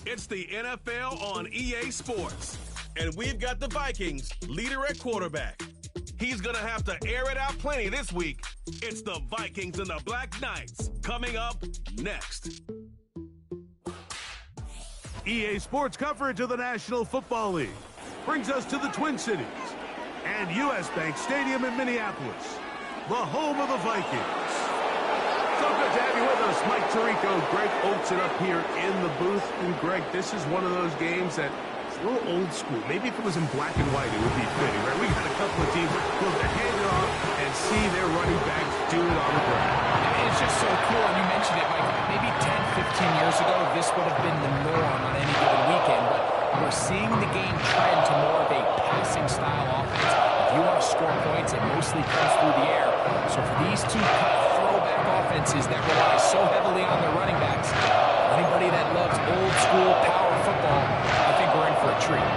It's the NFL on EA Sports. And we've got the Vikings leader at quarterback. He's going to have to air it out plenty this week. It's the Vikings and the Black Knights coming up next. EA Sports coverage of the National Football League brings us to the Twin Cities and U.S. Bank Stadium in Minneapolis, the home of the Vikings. So good to have you with us, Mike Tirico, Greg Oates up here in the booth. And Greg, this is one of those games that it's a little old school. Maybe if it was in black and white, it would be fitting, right? We got a couple of teams that love to hand it off and see their running backs do it on the ground. It's just so cool, and you mentioned it, Mike. Maybe 10, 15 years ago, this would have been the norm on any given weekend, but we're seeing the game trend to more of a passing-style offense. If you want to score points, it mostly comes through the air. So for these two throwback offenses that rely so heavily on their running backs, anybody that loves old-school power football, I think we're in for a treat.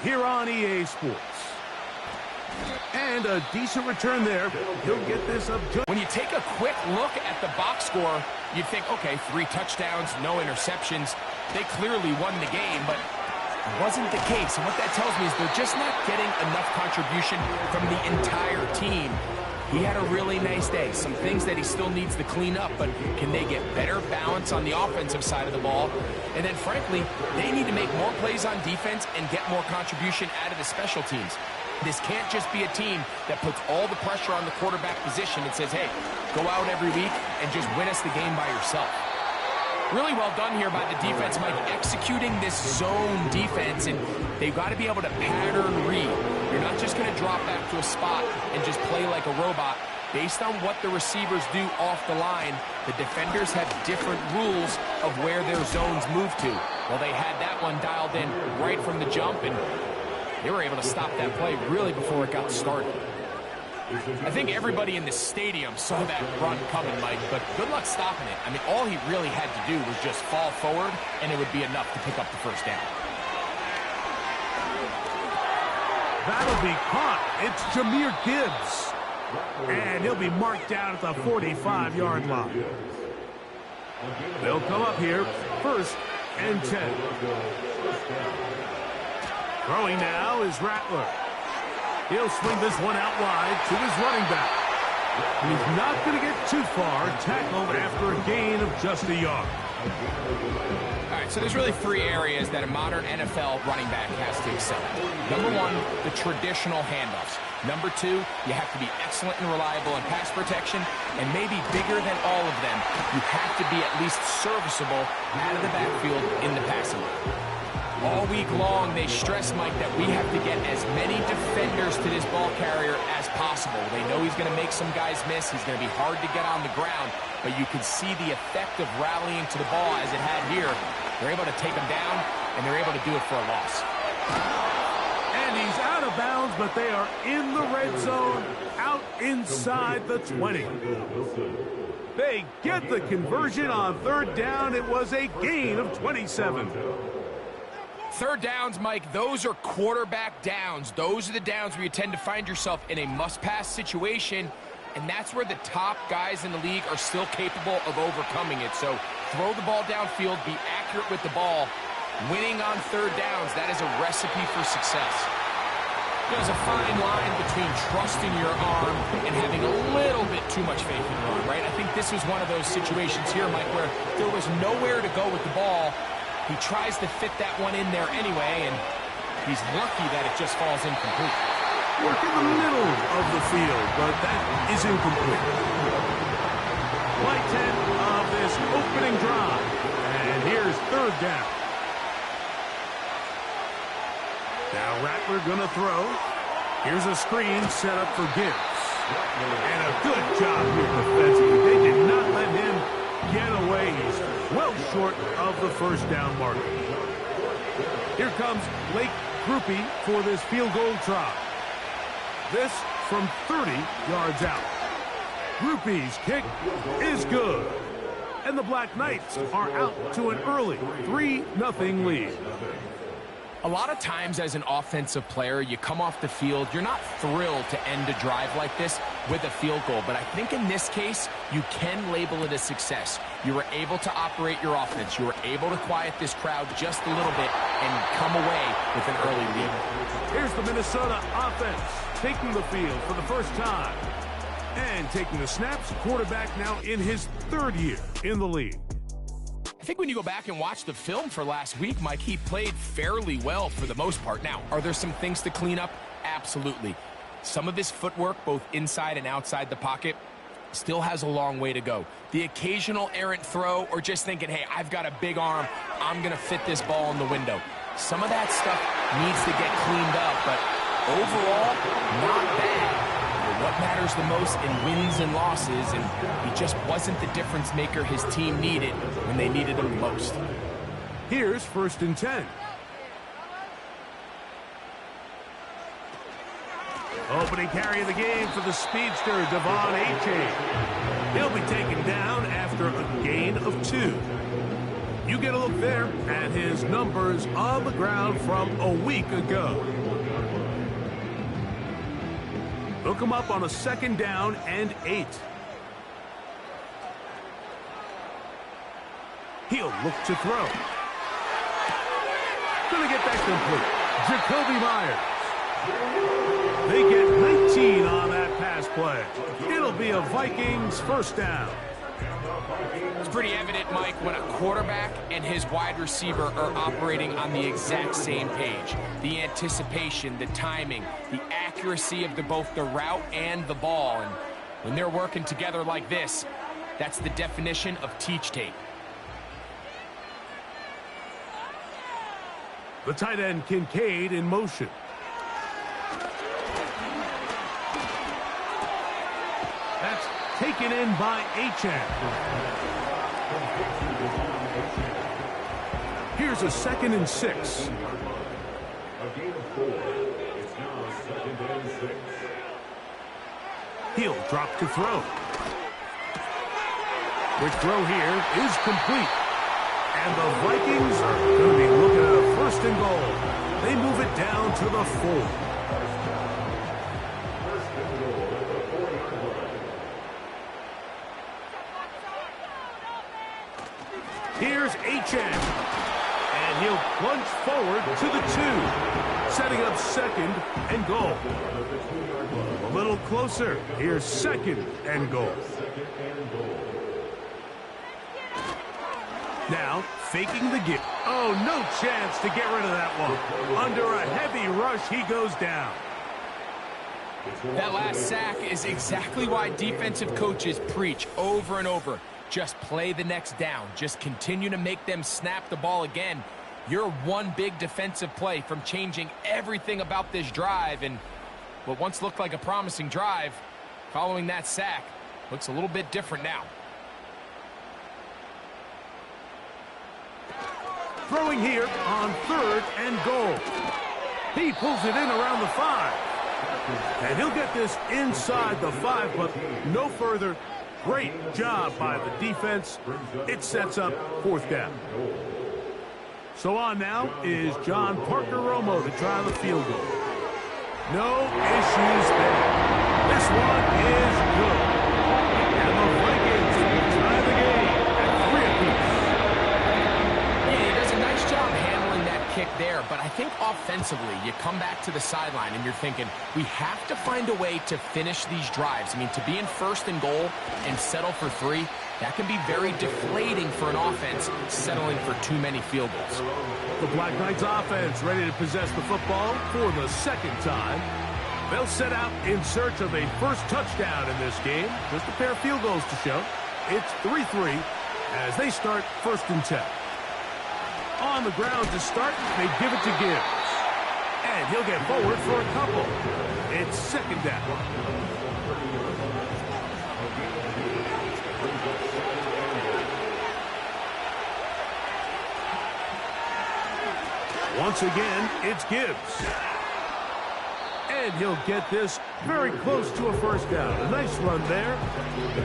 Here on EA Sports. And a decent return there. He'll get this up. When you take a quick look at the box score, you'd think, okay, 3 touchdowns, no interceptions. They clearly won the game, but it wasn't the case. And what that tells me is they're just not getting enough contribution from the entire team. He had a really nice day. Some things that he still needs to clean up, but can they get better balance on the offensive side of the ball? And then, frankly, they need to make more plays on defense and get more contribution out of the special teams. This can't just be a team that puts all the pressure on the quarterback position and says, hey, go out every week and just win us the game by yourself. Really well done here by the defense, Mike, executing this zone defense, and they've got to be able to pattern read. You're not just going to drop back to a spot and just play like a robot. Based on what the receivers do off the line, the defenders have different rules of where their zones move to. Well, they had that one dialed in right from the jump, and they were able to stop that play really before it got started. I think everybody in the stadium saw that run coming, Mike, but good luck stopping it. I mean, all he really had to do was just fall forward, and it would be enough to pick up the first down. That'll be caught. It's Jahmyr Gibbs. And he'll be marked down at the 45-yard line. They'll come up here, 1st and 10. Throwing now is Rattler. He'll swing this one out wide to his running back. And he's not going to get too far, tackled after a gain of just a yard. All right, so there's really 3 areas that a modern NFL running back has to excel at. Number 1, the traditional handoffs. Number 2, you have to be excellent and reliable in pass protection. And maybe bigger than all of them, you have to be at least serviceable out of the backfield in the passing game. All week long, they stress, Mike, that we have to get as many defenders to this ball carrier as possible. They know he's going to make some guys miss. He's going to be hard to get on the ground. But you can see the effect of rallying to the ball as it had here. They're able to take him down, and they're able to do it for a loss. And he's out of bounds, but they are in the red zone, out inside the 20. They get the conversion on 3rd down. It was a gain of 27. 3rd downs, Mike, those are quarterback downs. Those are the downs where you tend to find yourself in a must-pass situation, and that's where the top guys in the league are still capable of overcoming it. So throw the ball downfield, be accurate with the ball. Winning on 3rd downs, that is a recipe for success. There's a fine line between trusting your arm and having a little bit too much faith in your arm, right? I think this is one of those situations here, Mike, where there was nowhere to go with the ball. He tries to fit that one in there anyway, and he's lucky that it just falls incomplete. Work in the middle of the field, but that is incomplete. Play 10 of this opening drive, and here's 3rd down. Now Rattler gonna throw. Here's a screen set up for Gibbs. And a good job here defensively. They did not let him get away. He's well short of the 1st down marker. Here comes Blake Grupe for this field goal try. This from 30 yards out. Grupe's kick is good. And the Black Knights are out to an early 3-0 lead. A lot of times as an offensive player, you come off the field, you're not thrilled to end a drive like this with a field goal. But I think in this case, you can label it a success. You were able to operate your offense. You were able to quiet this crowd just a little bit and come away with an early lead. Here's the Minnesota offense taking the field for the first time. And taking the snaps, quarterback now in his 3rd year in the league. I think when you go back and watch the film for last week, Mike, he played fairly well for the most part. Now, are there some things to clean up? Absolutely. Some of his footwork, both inside and outside the pocket, still has a long way to go. The occasional errant throw or just thinking, hey, I've got a big arm, I'm going to fit this ball in the window. Some of that stuff needs to get cleaned up, but overall, not bad. What matters the most in wins and losses, and he just wasn't the difference maker his team needed when they needed him most. Here's 1st and 10. Opening carry of the game for the speedster, Devon Achane. He'll be taken down after a gain of 2. You get a look there at his numbers on the ground from a week ago. Hook him up on a 2nd down and 8. He'll look to throw. Gonna get that complete. Jacoby Myers. They get 19 on that pass play. It'll be a Vikings 1st down. It's pretty evident, Mike, when a quarterback and his wide receiver are operating on the exact same page. The anticipation, the timing, the accuracy of both the route and the ball. And when they're working together like this, that's the definition of teach tape. The tight end Kincaid in motion. That's taken in by Achane. Here's a 2nd and 6. He'll drop to throw. Quick throw here is complete. And the Vikings are going to be looking at a 1st and goal. They move it down to the 4. Here's Achane. And he'll plunge forward to the 2. Setting up 2nd and goal. A little closer. Here's 2nd and goal. Now, faking the give. Oh, no chance to get rid of that one. Under a heavy rush, he goes down. That last sack is exactly why defensive coaches preach over and over. Just play the next down. Just continue to make them snap the ball again. You're one big defensive play from changing everything about this drive. And what once looked like a promising drive, following that sack, looks a little bit different now. Throwing here on 3rd and goal. He pulls it in around the 5. And he'll get this inside the 5, but no further. Great job by the defense. It sets up 4th down. So on now is John Parker Romo to try the field goal. No issues there. This one is good. And the Vikings will tie the game at 3 apiece. Yeah, he does a nice job handling that kick there, but I think offensively, you come back to the sideline and you're thinking, we have to find a way to finish these drives. I mean, to be in 1st and goal and settle for 3, that can be very deflating for an offense settling for too many field goals. The Black Knights offense ready to possess the football for the 2nd time. They'll set out in search of a 1st touchdown in this game. Just a pair of field goals to show. It's 3-3 as they start 1st and 10. On the ground to start, they give it to Gibbs. And he'll get forward for a couple. It's 2nd down. Once again, it's Gibbs. And he'll get this very close to a 1st down. A nice run there.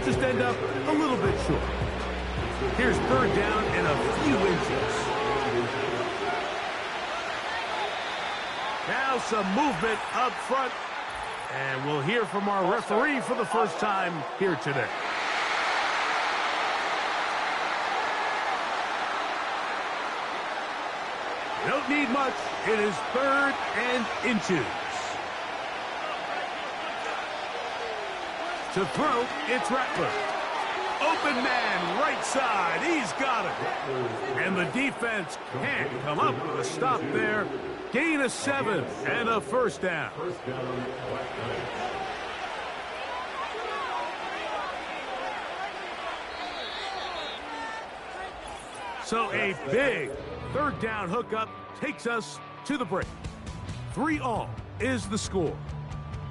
Just end up a little bit short. Here's third down in a few inches. Now some movement up front. And we'll hear from our referee for the first time here today. Don't need much. It is third and inches. To throw, it's Rattler. Open man, right side. He's got it. And the defense can't come up with a stop there. Gain of 7 and a first down. So a big third down hookup takes us to the break. 3-all is the score.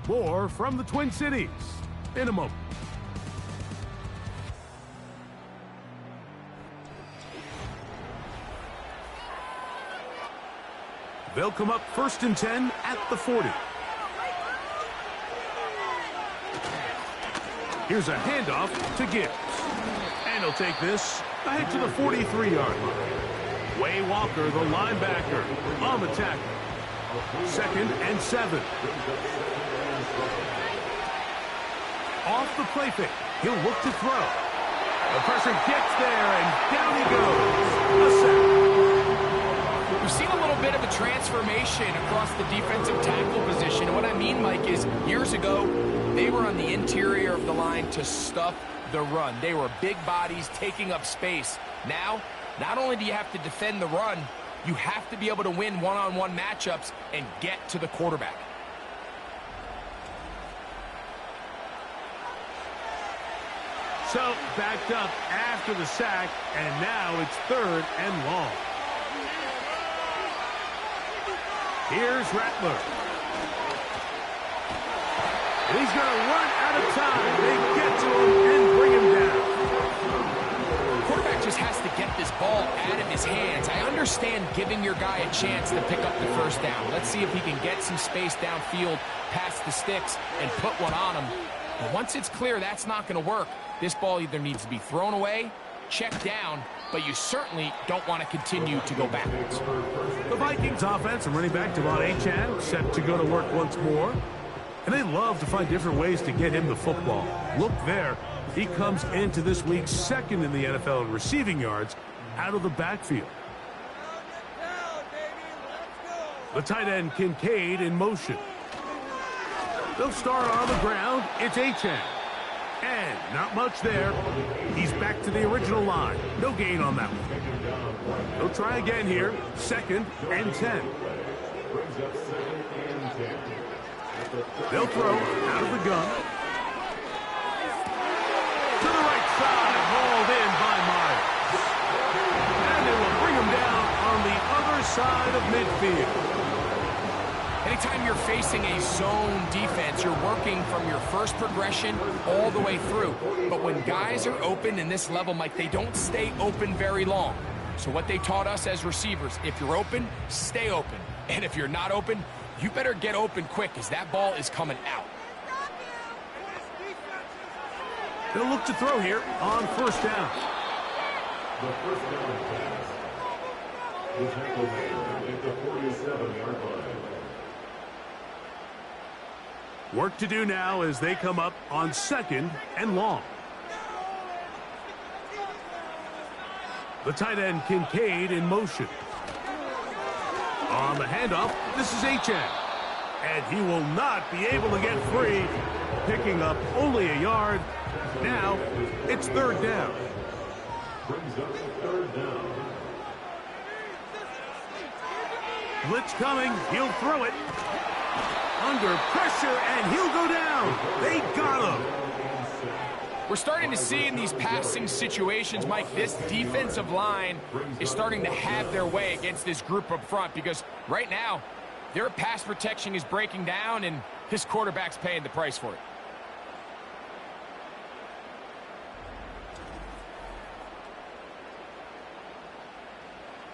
More from the Twin Cities in a moment. They'll come up 1st and 10 at the 40. Here's a handoff to Gibbs. And he'll take this ahead to the 43-yard line. Way Walker, the linebacker, on the tackle. 2nd and 7. Off the play fake. He'll look to throw. The pressure gets there, and down he goes. A sack. We've seen a little bit of a transformation across the defensive tackle position. And what I mean, Mike, is years ago, they were on the interior of the line to stuff the run. They were big bodies taking up space. Now, not only do you have to defend the run, you have to be able to win one-on-one matchups and get to the quarterback. So, backed up after the sack, and now it's 3rd and long. Here's Rattler. And he's going to run out of time. They get to him and bring him down. The quarterback just has to get this ball out of his hands. I understand giving your guy a chance to pick up the first down. Let's see if he can get some space downfield past the sticks and put one on him. But once it's clear that's not going to work, this ball either needs to be thrown away, checked down, but you certainly don't want to continue to go backwards. The Vikings offense and running back Devon Achane set to go to work once more. And they love to find different ways to get him the football. Look there. He comes into this week 2nd in the NFL in receiving yards out of the backfield. The tight end Kincaid in motion. They'll start on the ground. It's Achane. And not much there. He's back to the original line. No gain on that one. They'll try again here. 2nd and 10. They'll throw out of the gun. To the right side. Hauled in by Myers. And they will bring him down on the other side of midfield. Anytime you're facing a zone defense, you're working from your first progression all the way through. But when guys are open in this level, Mike, they don't stay open very long. So what they taught us as receivers, if you're open, stay open. And if you're not open, you better get open quick because that ball is coming out. They'll look to throw here on 1st down. The first down pass is at the 47-yard line. Work to do now as they come up on 2nd and long. The tight end Kincaid in motion. On the handoff, this is Achane. And he will not be able to get free. Picking up only a yard. Now it's 3rd down. Brings up the 3rd down. Blitz coming. He'll throw it. Under pressure, and he'll go down. They got him. We're starting to see in these passing situations, Mike, this defensive line is starting to have their way against this group up front because right now, their pass protection is breaking down, and this quarterback's paying the price for it.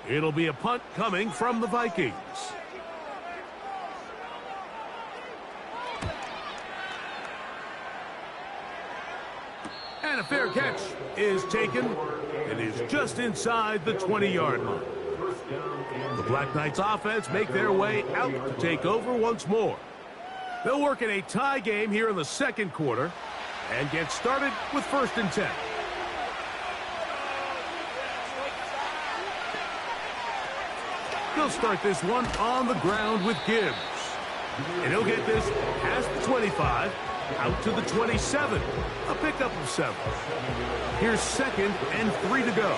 It'll be a punt coming from the Vikings. And And a fair catch is taken. It is just inside the 20-yard line. The Black Knights offense make their way out to take over once more. They'll work in a tie game here in the second quarter and get started with 1st and 10. They'll start this one on the ground with Gibbs. And he'll get this past the 25, out to the 27. A pickup of 7. Here's 2nd and 3 to go.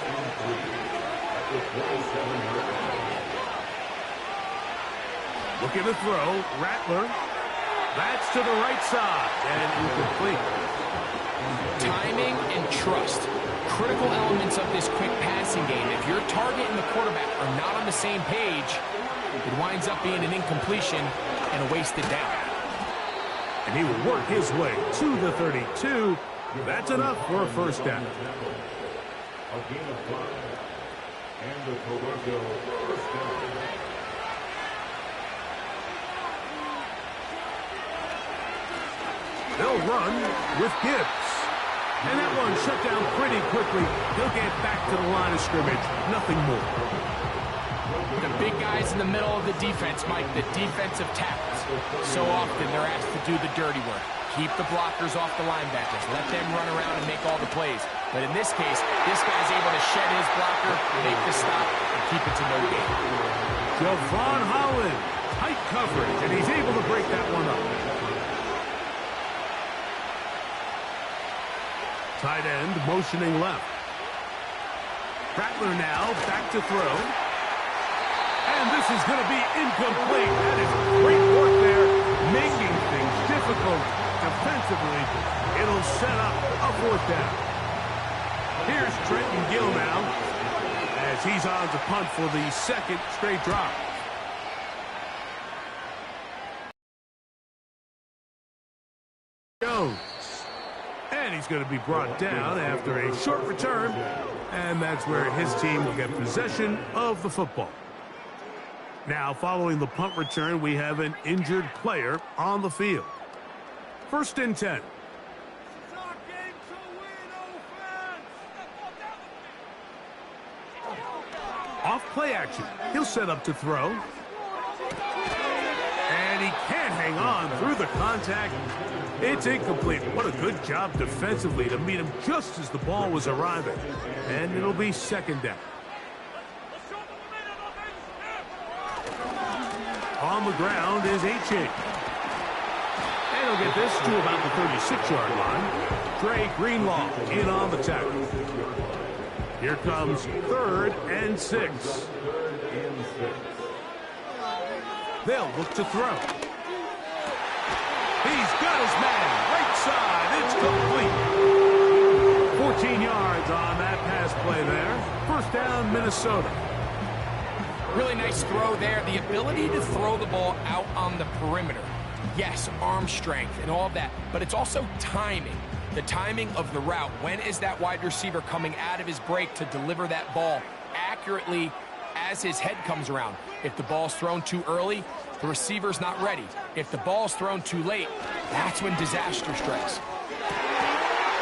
Looking to throw. Rattler. That's to the right side and incomplete. Timing and trust. Critical elements of this quick passing game. If your target and the quarterback are not on the same page, it winds up being an incompletion and a wasted down. And he will work his way to the 32. That's enough for a 1st down. A gain of 5. And the Toronto 1st down. They'll run with Gibbs. And that one shut down pretty quickly. He'll get back to the line of scrimmage. Nothing more. The big guys in the middle of the defense, Mike, the defensive tackles. So often they're asked to do the dirty work. Keep the blockers off the linebackers. Let them run around and make all the plays. But in this case, this guy's able to shed his blocker, make the stop, and keep it to no gain. Javon Holland, tight coverage, and he's able to break that one up. Tight end motioning left. Rattler now back to throw. And this is going to be incomplete. That is great work there, making things difficult defensively. It'll set up a 4th down. Here's Trenton Gill now as he's on to punt for the 2nd straight drop. Jones. And he's going to be brought down after a short return. And that's where his team will get possession of the football. Now, following the punt return, we have an injured player on the field. 1st and 10. Off play action. He'll set up to throw. And he can't hang on through the contact. It's incomplete. What a good job defensively to meet him just as the ball was arriving. And it'll be 2nd down. On the ground is H.A. And he'll get this to about the 36-yard line. Dre Greenlaw in on the tackle. Here comes 3rd and 6. They'll look to throw. He's got his man. Right side. It's complete. 14 yards on that pass play there. 1st down, Minnesota. Really nice throw there. The ability to throw the ball out on the perimeter. Yes, arm strength and all of that, but it's also timing. The timing of the route. When is that wide receiver coming out of his break to deliver that ball accurately as his head comes around? If the ball's thrown too early, the receiver's not ready. If the ball's thrown too late, that's when disaster strikes.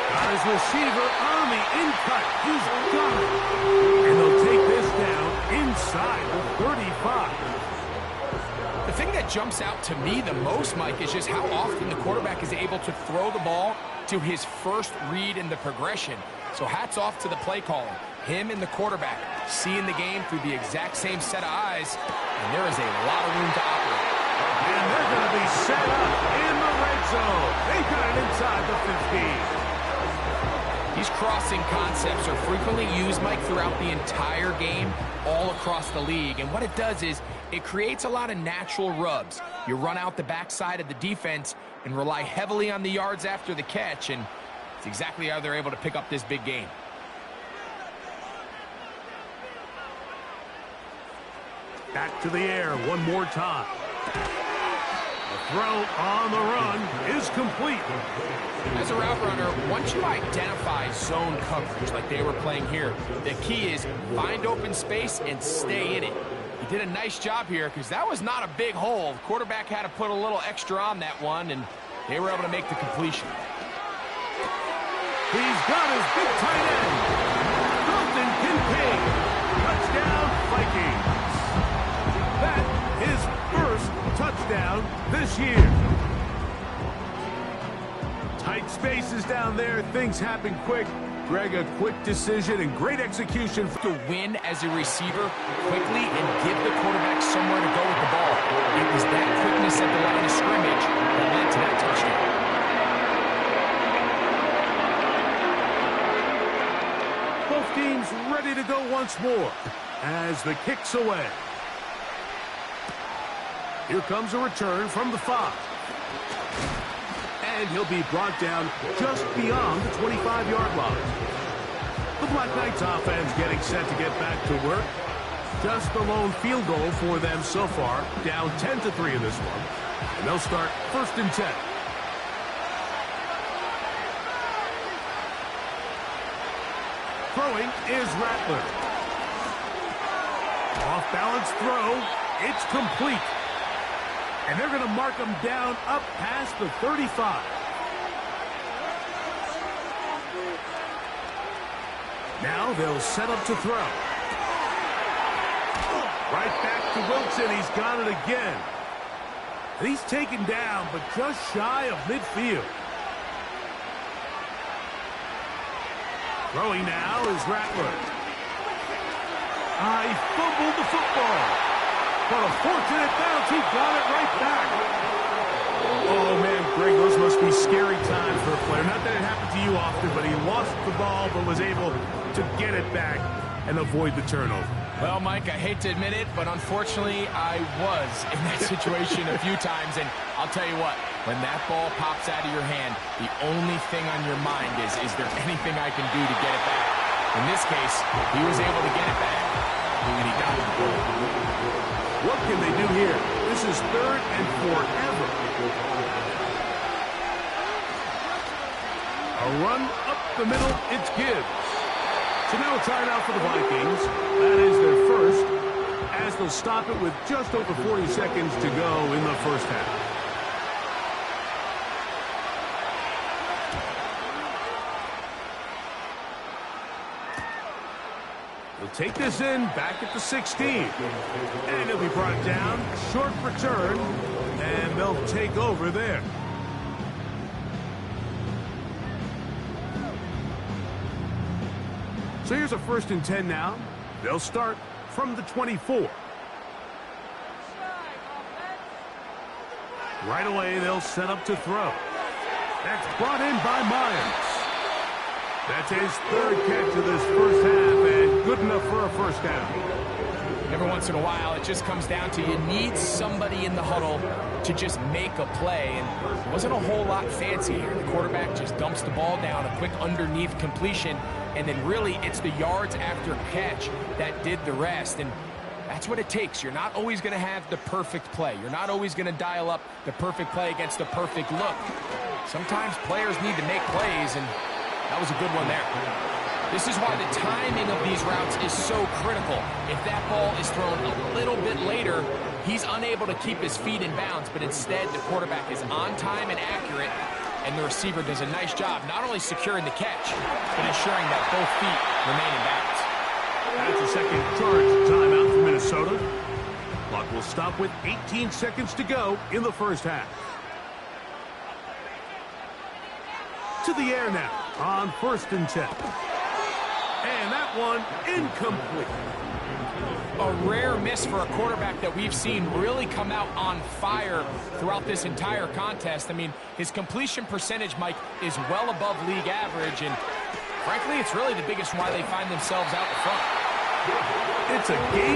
Got his receiver on the in-cut. He's got it. And they'll take this down inside the 35. The thing that jumps out to me the most, Mike, is just how often the quarterback is able to throw the ball to his first read in the progression. So hats off to the play caller. Him and the quarterback seeing the game through the exact same set of eyes, and there is a lot of room to operate. And they're going to be set up in the red zone. They've got it inside the 15. These crossing concepts are frequently used, Mike, throughout the entire game, all across the league. And what it does is it creates a lot of natural rubs. You run out the backside of the defense and rely heavily on the yards after the catch, and it's exactly how they're able to pick up this big game. Back to the air one more time. The throw on the run is complete. As a route runner, once you identify zone coverage like they were playing here, the key is find open space and stay in it. He did a nice job here because that was not a big hole. The quarterback had to put a little extra on that one, and they were able to make the completion. He's got his big tight end. Dalton Kincaid. Touchdown, Vikings. That his first touchdown this year. Tight spaces down there. Things happen quick. Greg, a quick decision and great execution. To win as a receiver quickly and give the quarterback somewhere to go with the ball. It was that quickness at the line of scrimmage that led to that touchdown. Both teams ready to go once more as the kick's away. Here comes a return from the 5. And he'll be brought down just beyond the 25-yard line. The Black Knights offense getting set to get back to work. Just the lone field goal for them so far, down 10-3 in this one. And they'll start 1st and 10. Throwing is Rattler. Off-balance throw. It's complete. And they're going to mark him down up past the 35. Now they'll set up to throw. Right back to Wilson. He's got it again. And he's taken down, but just shy of midfield. Throwing now is Rattler. He fumbled the football. But a fortunate bounce, he got it right back. Oh, man, Greg, those must be scary times for a player. Not that it happened to you often, but he lost the ball but was able to get it back and avoid the turnover. Well, Mike, I hate to admit it, but unfortunately, I was in that situation a few times. And I'll tell you what, when that ball pops out of your hand, the only thing on your mind is there anything I can do to get it back? In this case, he was able to get it back, and he got the ball. What can they do here? This is 3rd and forever. A run up the middle, it's Gibbs. So now we'll try it out for the Vikings. That is their first, as they'll stop it with just over 40 seconds to go in the first half. He'll take this in back at the 16. And he'll be brought down. Short return. And they'll take over there. So here's a 1st and 10 now. They'll start from the 24. Right away, they'll set up to throw. That's brought in by Myers. That's his 3rd catch of this first half, and good enough for a first down. Every once in a while, it just comes down to you need somebody in the huddle to just make a play, and it wasn't a whole lot fancy here. The quarterback just dumps the ball down, a quick underneath completion, and then really it's the yards after catch that did the rest, and that's what it takes. You're not always going to have the perfect play. You're not always going to dial up the perfect play against the perfect look. Sometimes players need to make plays, and that was a good one there. This is why the timing of these routes is so critical. If that ball is thrown a little bit later, he's unable to keep his feet in bounds, but instead the quarterback is on time and accurate, and the receiver does a nice job not only securing the catch, but ensuring that both feet remain in bounds. That's a second charge timeout for Minnesota. Clock will stop with 18 seconds to go in the first half. To the air now on 1st and 10. And that one incomplete. A rare miss for a quarterback that we've seen really come out on fire throughout this entire contest. I mean, his completion percentage, Mike, is well above league average, and frankly, it's really the biggest why they find themselves out in front. It's a game.